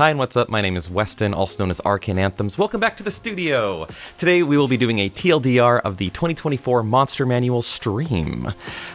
Hi and what's up, my name is Weston, also known as Arcane Anthems. Welcome back to the studio! Today we will be doing a TLDR of the 2024 Monster Manual stream.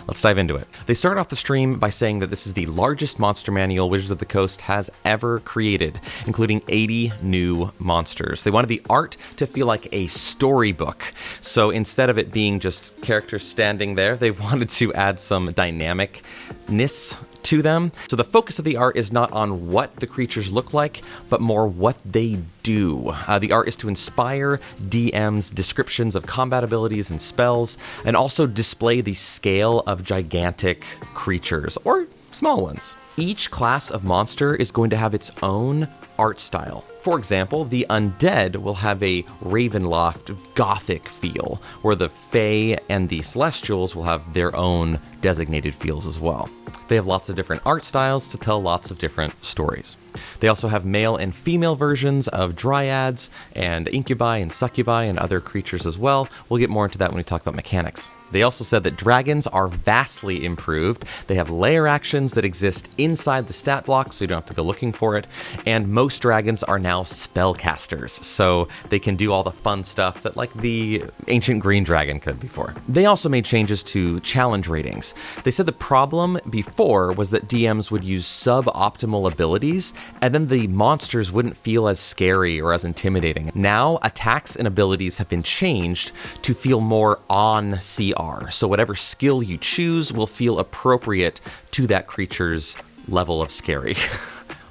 Let's dive into it. They start off the stream by saying that this is the largest monster manual Wizards of the Coast has ever created, including 80 new monsters. They wanted the art to feel like a storybook, so instead of it being just characters standing there, they wanted to add some dynamicness to them. So the focus of the art is not on what the creatures look like, but more what they do. The art is to inspire DM's descriptions of combat abilities and spells, and also display the scale of gigantic creatures, or small ones. Each class of monster is going to have its own art style. For example, the undead will have a Ravenloft gothic feel, where the Fae and the Celestials will have their own designated feels as well. They have lots of different art styles to tell lots of different stories. They also have male and female versions of dryads and incubi and succubi and other creatures as well. We'll get more into that when we talk about mechanics. They also said that dragons are vastly improved. They have layer actions that exist inside the stat block, so you don't have to go looking for it. And most dragons are now spellcasters, so they can do all the fun stuff that like the ancient green dragon could before. They also made changes to challenge ratings. They said the problem before was that DMs would use suboptimal abilities, and then the monsters wouldn't feel as scary or as intimidating. Now, attacks and abilities have been changed to feel more on CR. So whatever skill you choose will feel appropriate to that creature's level of scary,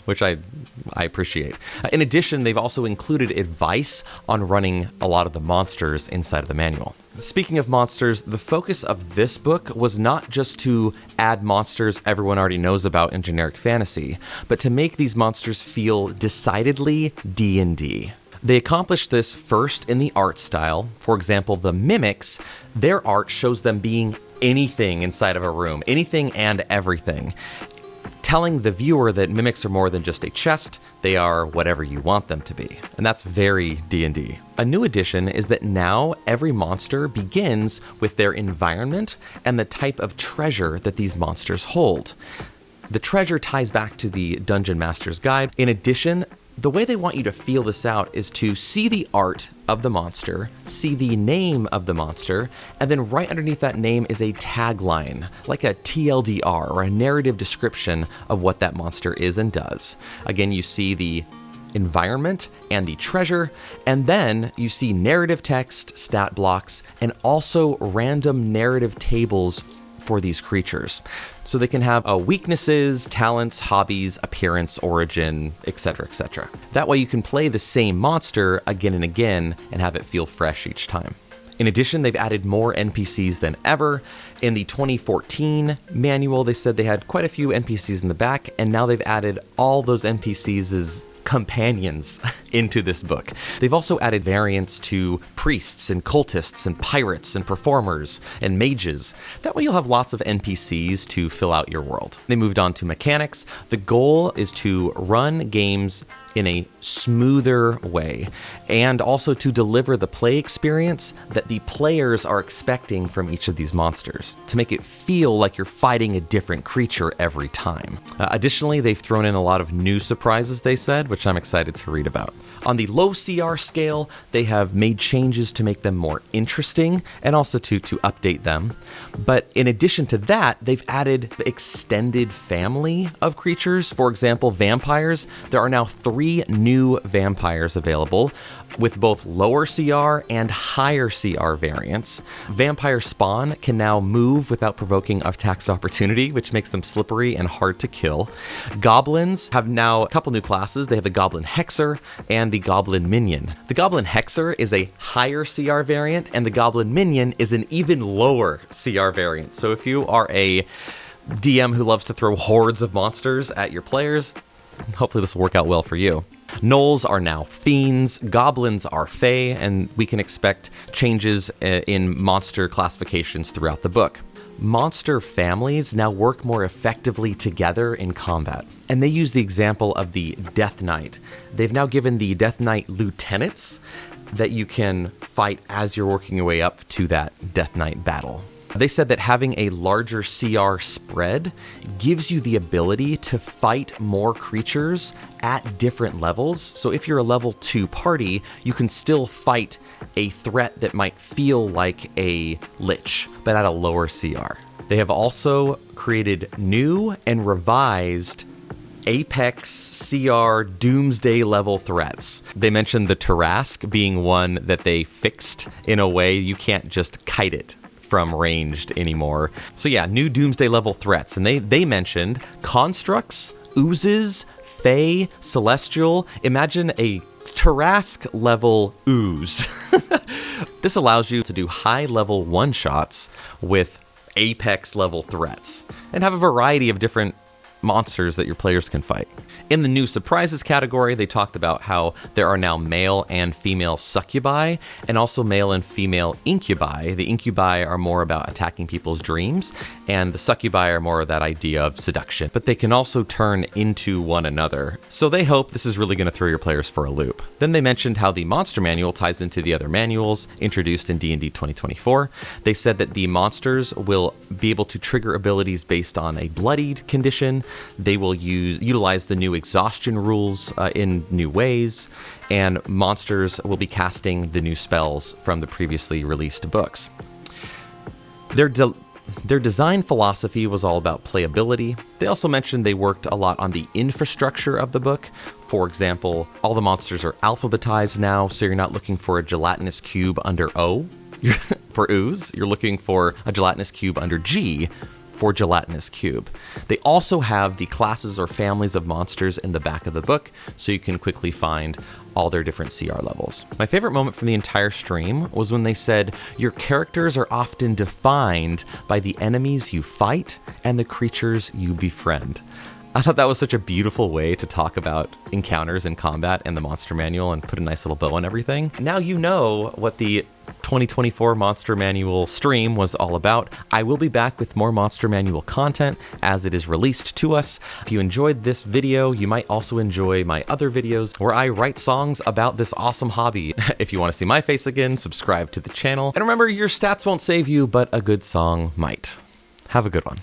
which I appreciate. In addition, they've also included advice on running a lot of the monsters inside of the manual. Speaking of monsters, the focus of this book was not just to add monsters everyone already knows about in generic fantasy, but to make these monsters feel decidedly D&D. They accomplished this first in the art style. For example, the mimics, their art shows them being anything inside of a room, anything and everything, telling the viewer that mimics are more than just a chest, they are whatever you want them to be. And that's very D&D. A new addition is that now every monster begins with their environment and the type of treasure that these monsters hold. The treasure ties back to the Dungeon Master's Guide. In addition, the way they want you to feel this out is to see the art of the monster, see the name of the monster, and then right underneath that name is a tagline, like a TLDR or a narrative description of what that monster is and does. Again, you see the environment and the treasure, and then you see narrative text, stat blocks, and also random narrative tables for these creatures. So they can have weaknesses, talents, hobbies, appearance, origin, etc., etc. That way you can play the same monster again and again and have it feel fresh each time. In addition, they've added more NPCs than ever. In the 2014 manual, they said they had quite a few NPCs in the back, and now they've added all those NPCs as companions into this book. They've also added variants to priests and cultists and pirates and performers and mages. That way you'll have lots of NPCs to fill out your world. They moved on to mechanics. The goal is to run games in a smoother way, and also to deliver the play experience that the players are expecting from each of these monsters, to make it feel like you're fighting a different creature every time. Additionally, they've thrown in a lot of new surprises, they said, which I'm excited to read about. On the low CR scale, they have made changes to make them more interesting and also to update them. But in addition to that, they've added the extended family of creatures. For example, vampires. There are now 3 new vampires available with both lower CR and higher CR variants. Vampire spawn can now move without provoking attacks of opportunity, which makes them slippery and hard to kill. Goblins have now a couple new classes. They have the Goblin Hexer and the Goblin Minion. The Goblin Hexer is a higher CR variant, and the Goblin Minion is an even lower CR variant. So if you are a DM who loves to throw hordes of monsters at your players, hopefully this will work out well for you. Gnolls are now fiends, goblins are fae, and we can expect changes in monster classifications throughout the book. Monster families now work more effectively together in combat, and they use the example of the Death Knight. They've now given the Death Knight lieutenants that you can fight as you're working your way up to that Death Knight battle. They said that having a larger CR spread gives you the ability to fight more creatures at different levels. So if you're a level 2 party, you can still fight a threat that might feel like a lich, but at a lower CR. They have also created new and revised Apex CR Doomsday level threats. They mentioned the Tarask being one that they fixed in a way you can't just kite it from ranged anymore. So yeah, new Doomsday level threats. And they mentioned constructs, oozes, fae, celestial. Imagine a Tarask level ooze. This allows you to do high level one-shots with Apex level threats and have a variety of different monsters that your players can fight. In the new surprises category, they talked about how there are now male and female succubi and also male and female incubi. The incubi are more about attacking people's dreams, and the succubi are more of that idea of seduction, but they can also turn into one another. So they hope this is really going to throw your players for a loop. Then they mentioned how the monster manual ties into the other manuals introduced in D&D 2024. They said that the monsters will be able to trigger abilities based on a bloodied condition. They will utilize the new exhaustion rules in new ways, and monsters will be casting the new spells from the previously released books. Their design philosophy was all about playability. They also mentioned they worked a lot on the infrastructure of the book. For example, all the monsters are alphabetized now, so you're not looking for a gelatinous cube under O for ooze. You're looking for a gelatinous cube under G for gelatinous cube. They also have the classes or families of monsters in the back of the book, so you can quickly find all their different CR levels. My favorite moment from the entire stream was when they said, your characters are often defined by the enemies you fight and the creatures you befriend. I thought that was such a beautiful way to talk about encounters in combat and the monster manual and put a nice little bow on everything. Now you know what the 2024 Monster Manual stream was all about. I will be back with more Monster Manual content as it is released to us. If you enjoyed this video, you might also enjoy my other videos where I write songs about this awesome hobby. If you want to see my face again, subscribe to the channel. And remember, your stats won't save you, but a good song might. Have a good one.